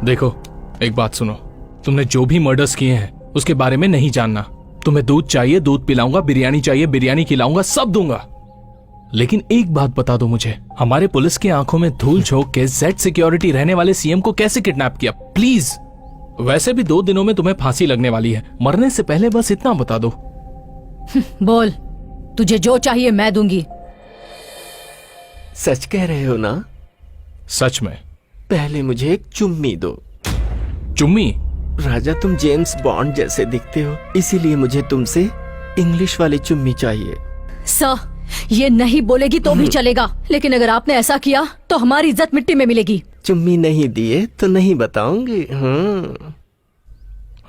देखो, एक बात सुनो, तुमने जो भी मर्डर्स किए हैं उसके बारे में नहीं जानना। तुम्हें दूध चाहिए दूध पिलाऊंगा, बिरयानी चाहिए बिरयानी खिलाऊंगा, सब दूंगा। लेकिन एक बात बता दो मुझे, हमारे पुलिस की आंखों में धूल झोंक के जेड सिक्योरिटी रहने वाले सीएम को कैसे किडनैप किया, प्लीज। वैसे भी 2 दिनों में तुम्हें फांसी लगने वाली है, मरने से पहले बस इतना बता दो। बोल, तुझे जो चाहिए मैं दूंगी। सच कह रहे हो ना? सच में। पहले मुझे एक चुम्मी दो। चुम्मी? राजा, तुम जेम्स बॉन्ड जैसे दिखते हो, इसीलिए मुझे तुमसे इंग्लिश वाली चुम्मी चाहिए। सर, ये नहीं बोलेगी तो भी चलेगा, लेकिन अगर आपने ऐसा किया तो हमारी इज्जत मिट्टी में मिलेगी। चुम्मी नहीं दिए तो नहीं बताऊंगी।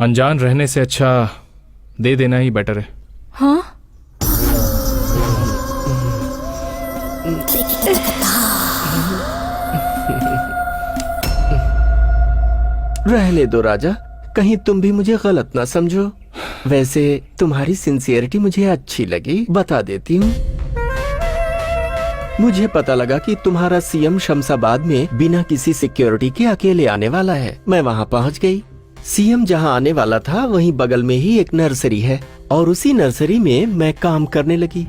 अनजान रहने से अच्छा दे देना ही बेटर है। हाँ? रहने दो राजा, कहीं तुम भी मुझे गलत ना समझो। वैसे तुम्हारी सिंसियरिटी मुझे अच्छी लगी, बता देती हूँ। मुझे पता लगा कि तुम्हारा सीएम शमशाबाद में बिना किसी सिक्योरिटी के अकेले आने वाला है। मैं वहाँ पहुँच गई। सीएम जहाँ आने वाला था वहीं बगल में ही एक नर्सरी है और उसी नर्सरी में मैं काम करने लगी।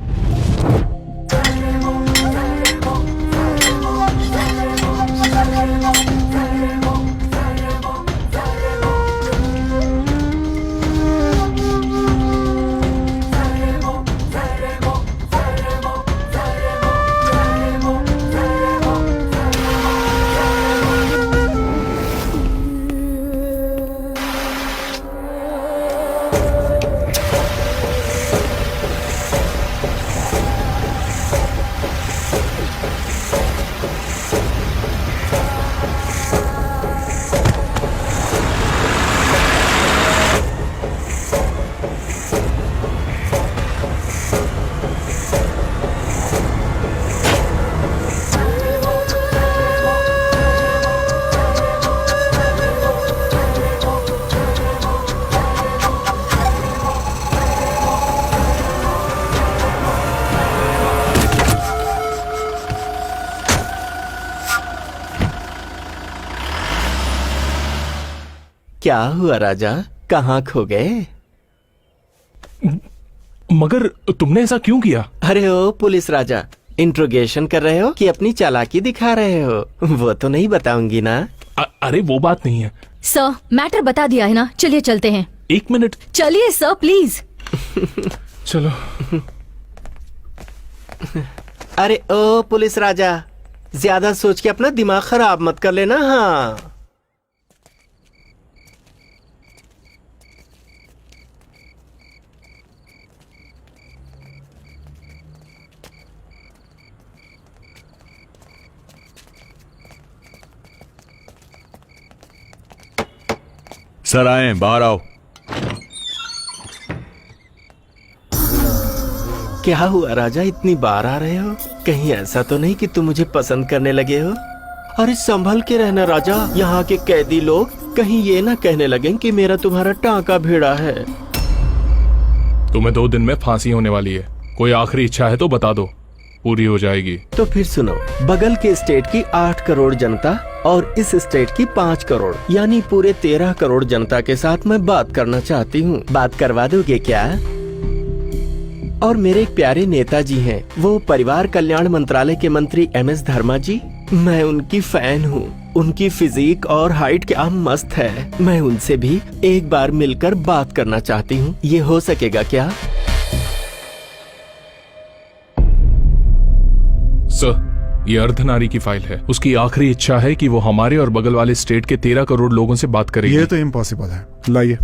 क्या हुआ राजा, कहाँ खो गए? मगर तुमने ऐसा क्यों किया? अरे ओ पुलिस राजा, इंट्रोगेशन कर रहे हो कि अपनी चालाकी दिखा रहे हो? वो तो नहीं बताऊंगी ना। अरे वो बात नहीं है सर, मैटर बता दिया है ना, चलिए चलते हैं। 1 मिनट। चलिए सर प्लीज। चलो। अरे ओ पुलिस राजा, ज्यादा सोच के अपना दिमाग खराब मत कर लेना। हाँ, सर आए, बाहर आओ। क्या हुआ राजा, इतनी बार आ रहे हो? कहीं ऐसा तो नहीं कि तुम मुझे पसंद करने लगे हो? अरे संभल के रहना राजा, यहाँ के कैदी लोग कहीं ये ना कहने लगे कि मेरा तुम्हारा टांका भिड़ा है। तुम्हें 2 दिन में फांसी होने वाली है, कोई आखिरी इच्छा है तो बता दो, पूरी हो जाएगी। तो फिर सुनो, बगल के स्टेट की 8 करोड़ जनता और इस स्टेट की 5 करोड़ यानी पूरे 13 करोड़ जनता के साथ मैं बात करना चाहती हूँ। बात करवा दोगे क्या? और मेरे एक प्यारे नेताजी हैं, वो परिवार कल्याण मंत्रालय के मंत्री MS धर्मा जी। मैं उनकी फैन हूँ। उनकी फिजिक और हाइट क्या मस्त है। मैं उनसे भी एक बार मिलकर बात करना चाहती हूँ। ये हो सकेगा क्या? सर, ये अर्धनारी की फाइल है। उसकी आखिरी इच्छा है कि वो हमारे और बगल वाले स्टेट के 13 करोड़ लोगों से बात करेगी। ये तो इम्पॉसिबल है। लाइए।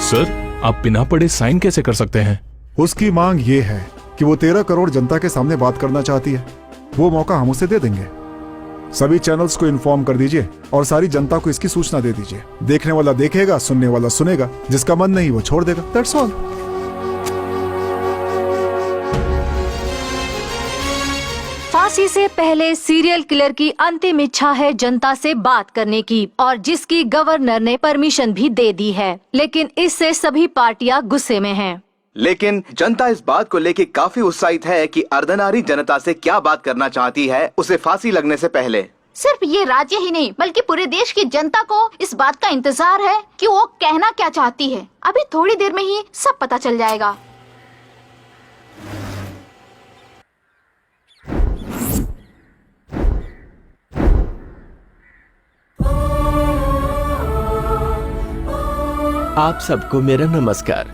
सर, आप बिना पढ़े साइन कैसे कर सकते हैं? उसकी मांग ये है कि वो 13 करोड़ जनता के सामने बात करना चाहती है। वो मौका हम उसे दे देंगे। सभी चैनल्स को इन्फॉर्म कर दीजिए और सारी जनता को इसकी सूचना दे दीजिए। देखने वाला देखेगा, सुनने वाला सुनेगा, जिसका मन नहीं वो छोड़ देगा। That's all. फांसी से पहले सीरियल किलर की अंतिम इच्छा है जनता से बात करने की, और जिसकी गवर्नर ने परमिशन भी दे दी है। लेकिन इससे सभी पार्टियां गुस्से में हैं। लेकिन जनता इस बात को लेकर काफी उत्साहित है कि अर्धनारी जनता से क्या बात करना चाहती है उसे फांसी लगने से पहले। सिर्फ ये राज्य ही नहीं बल्कि पूरे देश की जनता को इस बात का इंतजार है कि वो कहना क्या चाहती है। अभी थोड़ी देर में ही सब पता चल जाएगा। आप सबको मेरा नमस्कार।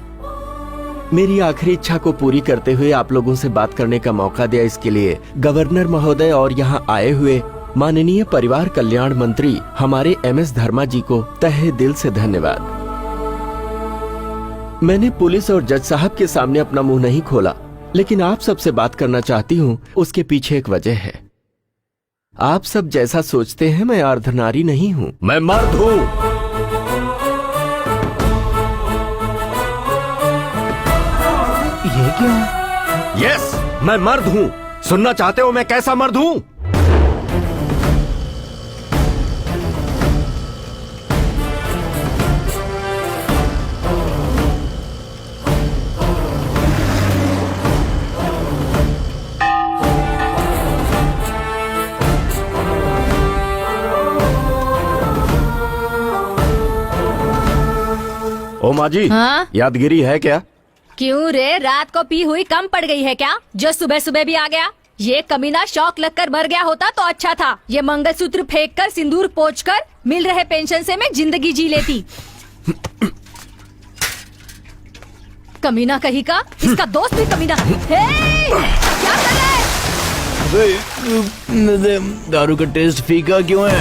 मेरी आखिरी इच्छा को पूरी करते हुए आप लोगों से बात करने का मौका दिया, इसके लिए गवर्नर महोदय और यहाँ आए हुए माननीय परिवार कल्याण मंत्री हमारे MS धर्मा जी को तहे दिल से धन्यवाद। मैंने पुलिस और जज साहब के सामने अपना मुंह नहीं खोला, लेकिन आप सबसे बात करना चाहती हूँ। उसके पीछे एक वजह है। आप सब जैसा सोचते हैं मैं अर्धनारी नहीं हूँ, मैं मर्द हूँ। ये क्या? यस, मैं मर्द हूँ। सुनना चाहते हो मैं कैसा मर्द हूँ? ओ माँ जी, हाँ? यादगिरी है क्या? क्यों रे, रात को पी हुई कम पड़ गई है क्या, जो सुबह सुबह भी आ गया? ये कमीना शौक लगकर मर गया होता तो अच्छा था। ये मंगलसूत्र फेंककर सिंदूर पोंछकर मिल रहे पेंशन से मैं जिंदगी जी लेती। कमीना कहीं का, इसका दोस्त भी कमीना। हे! क्या कर रहा है? दारू का टेस्ट फीका क्यों है?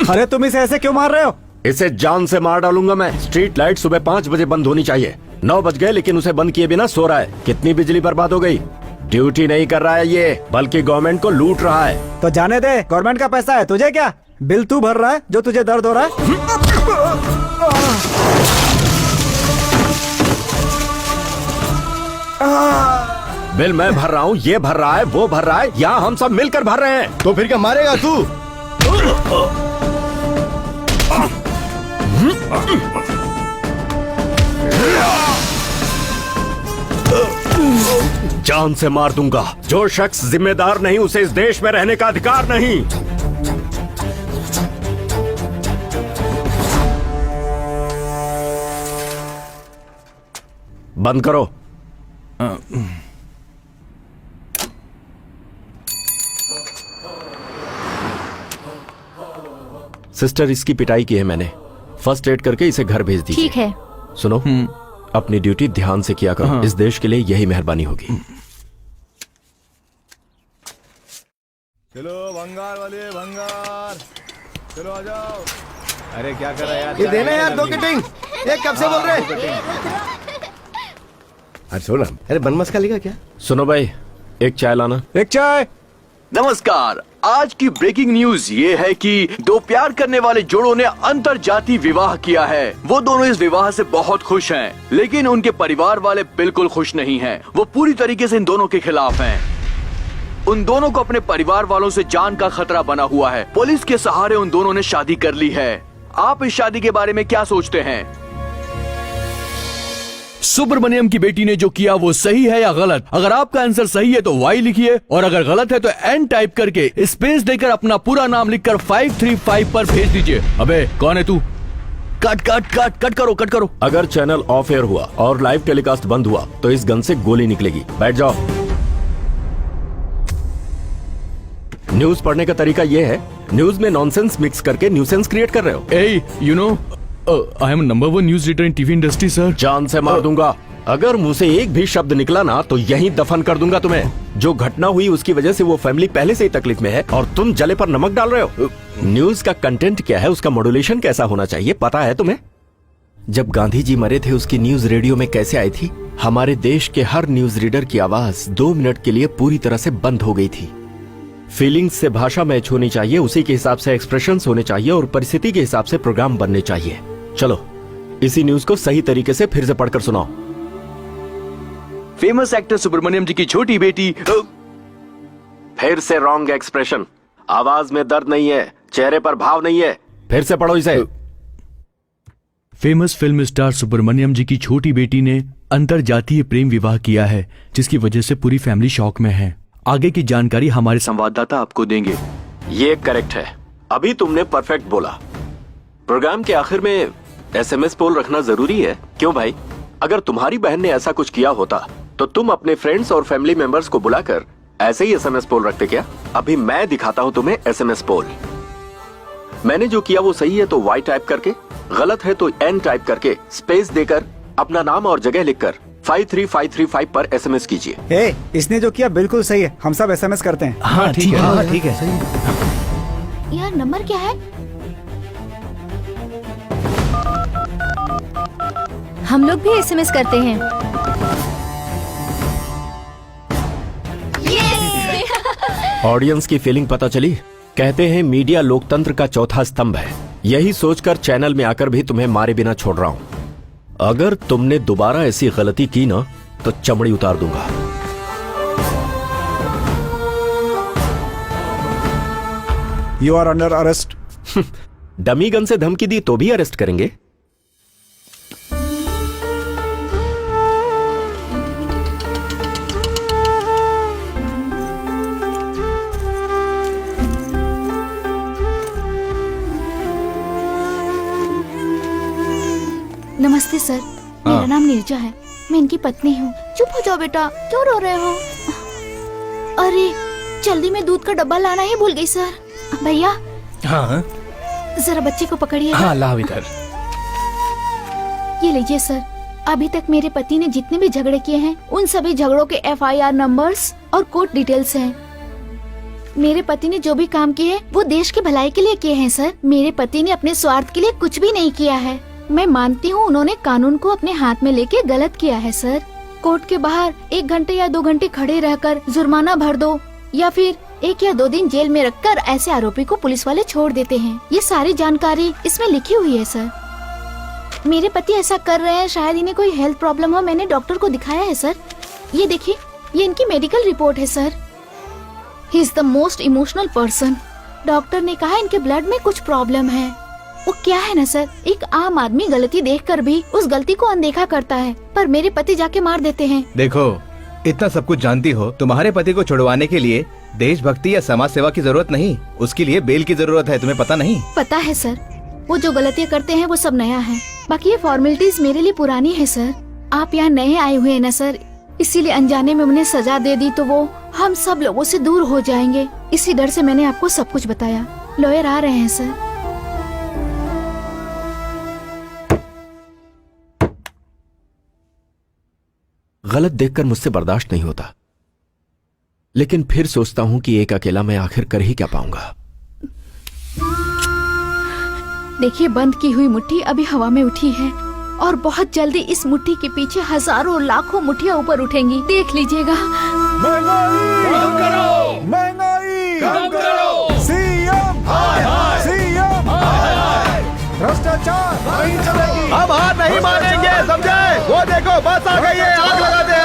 अरे तुम इसे ऐसे क्यों मार रहे हो? इसे जान से मार डालूंगा मैं। स्ट्रीट लाइट सुबह 5 बजे बंद होनी चाहिए। 9 बज गए लेकिन उसे बंद किए बिना सो रहा है। कितनी बिजली बर्बाद हो गई। ड्यूटी नहीं कर रहा है ये, बल्कि गवर्नमेंट को लूट रहा है। तो जाने दे, गवर्नमेंट का पैसा है, तुझे क्या? बिल तू भर रहा है जो तुझे दर्द हो रहा है। बिल मैं भर रहा हूँ, ये भर रहा है, वो भर रहा है, यहाँ हम सब मिलकर भर रहे हैं। तो फिर क्या मारेगा तू? जान से मार दूंगा। जो शख्स जिम्मेदार नहीं उसे इस देश में रहने का अधिकार नहीं। बंद करो। सिस्टर, इसकी पिटाई की है मैंने। फर्स्ट एड करके इसे घर भेज दीजिए। ठीक है। सुनो, अपनी ड्यूटी ध्यान से किया करो। इस देश के लिए यही मेहरबानी होगी। चलो भंगार वाले भंगार, चलो आ जाओ। अरे क्या कर रहा है यार? ये देना यार 2 कटिंग। ये कब से बोल रहे हैं? अरे सोना, अरे बनमस का लेगा क्या? सुनो भाई, एक चाय लाना। एक चाय। नमस्कार। आज की ब्रेकिंग न्यूज ये है कि 2 प्यार करने वाले जोड़ों ने अंतर जाति विवाह किया है। वो दोनों इस विवाह से बहुत खुश हैं, लेकिन उनके परिवार वाले बिल्कुल खुश नहीं हैं। वो पूरी तरीके से इन दोनों के खिलाफ हैं। उन दोनों को अपने परिवार वालों से जान का खतरा बना हुआ है। पुलिस के सहारे उन दोनों ने शादी कर ली है। आप इस शादी के बारे में क्या सोचते हैं? सुब्रमण्यम की बेटी ने जो किया वो सही है या गलत? अगर आपका आंसर सही है तो वाई लिखिए, और अगर गलत है तो एन टाइप करके स्पेस देकर अपना पूरा नाम लिखकर 535 पर भेज दीजिए। अबे कौन है तू? कट कट कट कट करो, कट करो। अगर चैनल ऑफ एयर हुआ और लाइव टेलीकास्ट बंद हुआ तो इस गन से गोली निकलेगी। बैठ जाओ। न्यूज पढ़ने का तरीका ये है, न्यूज में नॉनसेंस मिक्स करके न्यूसेंस क्रिएट कर रहे हो। Uh, you know, I am number 1 news reader in TV industry sir. जान से मार दूंगा। अगर मुंह से एक भी शब्द निकला ना तो यहीं दफन कर दूंगा तुम्हें। जो घटना हुई उसकी वजह से वो फैमिली पहले से ही तकलीफ में है और तुम जले पर नमक डाल रहे हो। न्यूज का कंटेंट क्या है, उसका मॉड्यूलेशन कैसा होना चाहिए पता है तुम्हें? जब गांधी जी मरे थे उसकी न्यूज रेडियो में कैसे आई थी? हमारे देश के हर न्यूज रीडर की आवाज 2 मिनट के लिए पूरी तरह से बंद हो गई थी। फीलिंग्स से भाषा मैच होनी चाहिए, उसी के हिसाब से एक्सप्रेशंस होने चाहिए और परिस्थिति के हिसाब से प्रोग्राम बनने चाहिए। चलो इसी न्यूज को सही तरीके से फिर से पढ़कर सुनाओ। फेमस एक्टर सुब्रमण्यम जी की छोटी बेटी फिर से रॉन्ग एक्सप्रेशन। आवाज में दर्द नहीं है, चेहरे पर भाव नहीं है। फिर से पढ़ो इसे। फेमस फिल्म स्टार सुब्रमण्यम जी की छोटी बेटी ने अंतरजातीय प्रेम विवाह किया है, जिसकी वजह से पूरी फैमिली शॉक में है। आगे की जानकारी हमारे संवाददाता आपको देंगे। ये करेक्ट है, अभी तुमने परफेक्ट बोला। प्रोग्राम के आखिर में एसएमएस पोल रखना जरूरी है। क्यों भाई? अगर तुम्हारी बहन ने ऐसा कुछ किया होता तो तुम अपने फ्रेंड्स और फैमिली मेंबर्स को बुलाकर ऐसे ही एसएमएस पोल रखते क्या? अभी मैं दिखाता हूं तुम्हें एसएमएस पोल। मैंने जो किया वो सही है तो वाई टाइप करके, गलत है तो एन टाइप करके स्पेस देकर अपना नाम और जगह लिखकर 53535 पर एसएमएस कीजिए। इसने जो किया बिल्कुल सही है, हम सब एसएमएस करते हैं। हाँ ठीक है। यार नंबर क्या है? हम लोग भी एसएमएस करते हैं। ऑडियंस की फीलिंग पता चली? कहते हैं मीडिया लोकतंत्र का चौथा स्तंभ है। यही सोचकर चैनल में आकर भी तुम्हें मारे बिना छोड़ रहा हूं। अगर तुमने दोबारा ऐसी गलती की ना तो चमड़ी उतार दूंगा। You are under arrest. Dummy gun से धमकी दी तो भी अरेस्ट करेंगे? नमस्ते सर, मेरा नाम नीरजा है, मैं इनकी पत्नी हूँ। चुप हो जाओ बेटा, क्यों रो रहे हो? अरे जल्दी में दूध का डब्बा लाना ही भूल गई सर। भैया हाँ जरा बच्चे को पकड़िए। हाँ लाओ इधर। ये लीजिए सर, अभी तक मेरे पति ने जितने भी झगड़े किए हैं उन सभी झगड़ों के FIR नंबर्स और कोर्ट डिटेल्स हैं। मेरे पति ने जो भी काम किए वो देश की भलाई के लिए किए हैं सर। मेरे पति ने अपने स्वार्थ के लिए कुछ भी नहीं किया है। मैं मानती हूँ उन्होंने कानून को अपने हाथ में लेके गलत किया है सर। कोर्ट के बाहर 1 घंटे या 2 घंटे खड़े रहकर जुर्माना भर दो या फिर 1 या 2 दिन जेल में रखकर ऐसे आरोपी को पुलिस वाले छोड़ देते हैं। ये सारी जानकारी इसमें लिखी हुई है सर। मेरे पति ऐसा कर रहे हैं, शायद इन्हें कोई हेल्थ प्रॉब्लम हो। मैंने डॉक्टर को दिखाया है सर। ये देखिए, ये इनकी मेडिकल रिपोर्ट है sir. He is the most emotional person. Doctor ने कहा इनके ब्लड में कुछ प्रॉब्लम है। वो क्या है ना सर, एक आम आदमी गलती देखकर भी उस गलती को अनदेखा करता है, पर मेरे पति जाके मार देते हैं। देखो, इतना सब कुछ जानती हो, तुम्हारे पति को छुड़वाने के लिए देशभक्ति या समाज सेवा की जरूरत नहीं, उसके लिए बेल की जरूरत है। तुम्हें पता नहीं? पता है सर, वो जो गलतियाँ करते हैं वो सब नया है, बाकी ये फॉर्मेलिटीज मेरे लिए पुरानी है सर। आप यहाँ नए आए हुए हैं ना सर, इसीलिए अनजाने में उन्हें सजा दे दी तो वो हम सब लोगों से दूर हो जाएंगे। इसी डर से मैंने आपको सब कुछ बताया। लॉयर आ रहे हैं सर। गलत देखकर मुझसे बर्दाश्त नहीं होता, लेकिन फिर सोचता हूं कि एक अकेला मैं आखिर कर ही क्या पाऊंगा। देखिए, बंद की हुई मुट्ठी अभी हवा में उठी है और बहुत जल्दी इस मुट्ठी के पीछे हजारों लाखों मुट्ठियां ऊपर उठेंगी। देख लीजिएगा। भ्रष्टाचार नहीं चलेगी। हम हार नहीं मानेंगे, समझे? वो देखो बस आ गई है, आग लगा दे।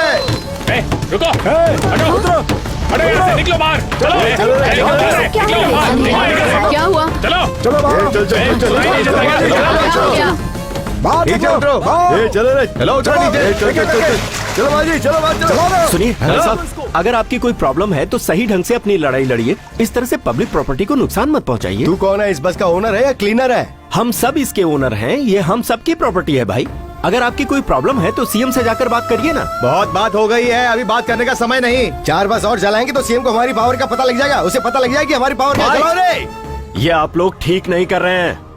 रुको, हटो, हटो यहाँ से, निकलो बाहर। क्या हुआ? चलो चलो बाहर। बाहर चलो रे, चलो चलो बाजी, चलो बाजी, चलो। सुनिए साहब, अगर आपकी कोई प्रॉब्लम है तो सही ढंग से अपनी लड़ाई लड़िए। इस तरह से पब्लिक प्रॉपर्टी को नुकसान मत पहुंचाइए। तू कौन है? इस बस का ओनर है या क्लीनर है? हम सब इसके ओनर हैं, ये हम सबकी प्रॉपर्टी है भाई। अगर आपकी कोई प्रॉब्लम है तो सीएम से जाकर बात करिए ना। बहुत बात हो गई है, अभी बात करने का समय नहीं। 4 बस और चलाएंगे तो सीएम को हमारी पावर का पता लग जाएगा, उसे पता लग जाएगी हमारी पावर क्या। चलो रे। ये आप लोग ठीक नहीं कर रहे हैं।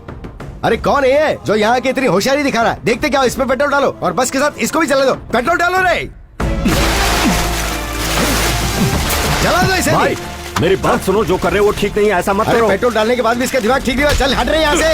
अरे कौन है ये जो यहाँ की इतनी होशियारी दिखा रहा है? देखते क्या, इसमें पेट्रोल डालो और बस के साथ इसको भी चला दो। पेट्रोल डालो रे, चला दो इसे। भाई मेरी बात सुनो, जो कर रहे हो वो ठीक नहीं है, ऐसा मत करो। पेट्रोल डालने के बाद भी इसका दिमाग ठीक नहीं हुआ। चल हट रहे यहाँ से।